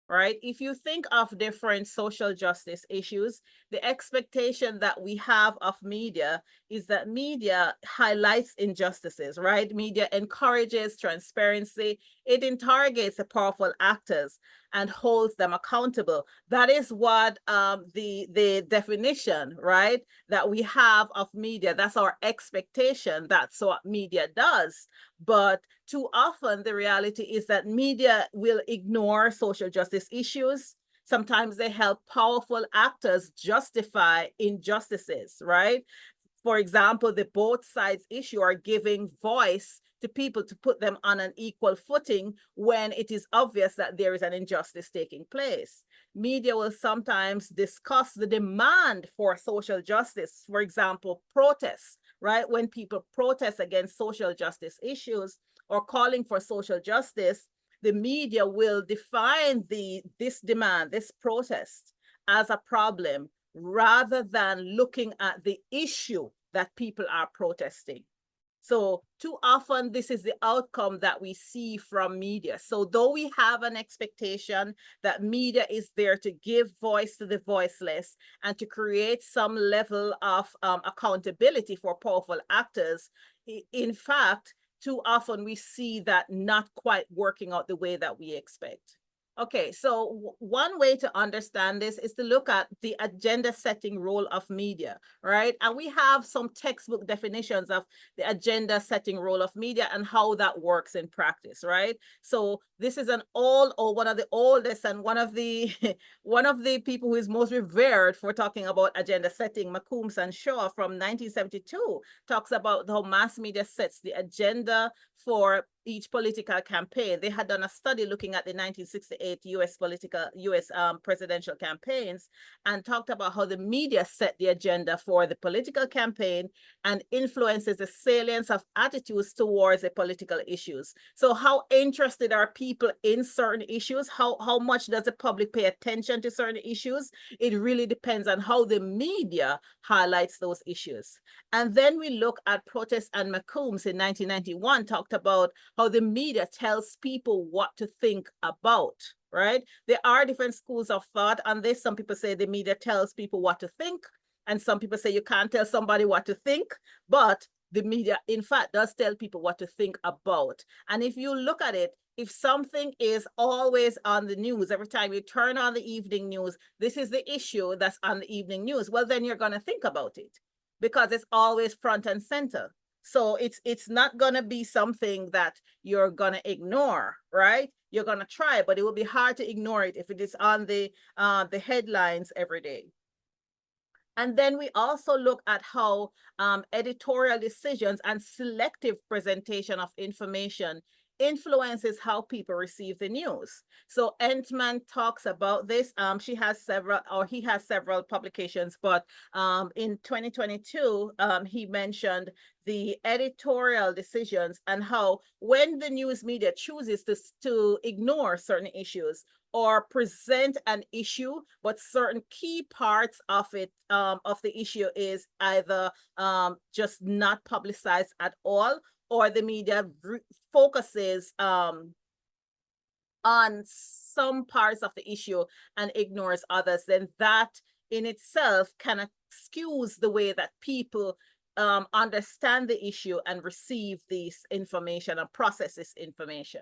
right? If you think of different social justice issues, the expectation that we have of media is that media highlights injustices, right? Media encourages transparency, it interrogates the powerful actors and holds them accountable. That is what the definition, right, that we have of media. That's our expectation. That's what media does. But too often, the reality is that media will ignore social justice issues. Sometimes they help powerful actors justify injustices, right? For example, the both sides issue are giving voice to people to put them on an equal footing when it is obvious that there is an injustice taking place. Media will sometimes discuss the demand for social justice, for example, protests, right? When people protest against social justice issues or calling for social justice, the media will define this demand, this protest, as a problem rather than looking at the issue that people are protesting. So too often, this is the outcome that we see from media. So though we have an expectation that media is there to give voice to the voiceless and to create some level of accountability for powerful actors, in fact, too often we see that not quite working out the way that we expect. Okay, so one way to understand this is to look at the agenda setting role of media, right? And we have some textbook definitions of the agenda setting role of media and how that works in practice, right? So this is one of the oldest and one of the one of the people who is most revered for talking about agenda setting, McCombs and Shaw from 1972, talks about how mass media sets the agenda for each political campaign. They had done a study looking at the 1968 US presidential campaigns and talked about how the media set the agenda for the political campaign and influences the salience of attitudes towards the political issues. So how interested are people in certain issues? How much does the public pay attention to certain issues? It really depends on how the media highlights those issues. And then we look at Protest and McCombs in 1991 talked about how the media tells people what to think about, right? There are different schools of thought on this. Some people say the media tells people what to think, and some people say you can't tell somebody what to think, but the media, in fact, does tell people what to think about. And if you look at it, if something is always on the news, every time you turn on the evening news, this is the issue that's on the evening news, well, then you're going to think about it because it's always front and center. So it's not going to be something that you're going to ignore, right? You're going to try, but it will be hard to ignore it if it is on the headlines every day. And then we also look at how editorial decisions and selective presentation of information influences how people receive the news. So Entman talks about this. She has several, or he has several publications, but in 2022, he mentioned the editorial decisions and how when the news media chooses to ignore certain issues or present an issue, but certain key parts of it, of the issue is either just not publicized at all, or the media focuses on some parts of the issue and ignores others, then that in itself kind of skews the way that people understand the issue and receive this information and process this information.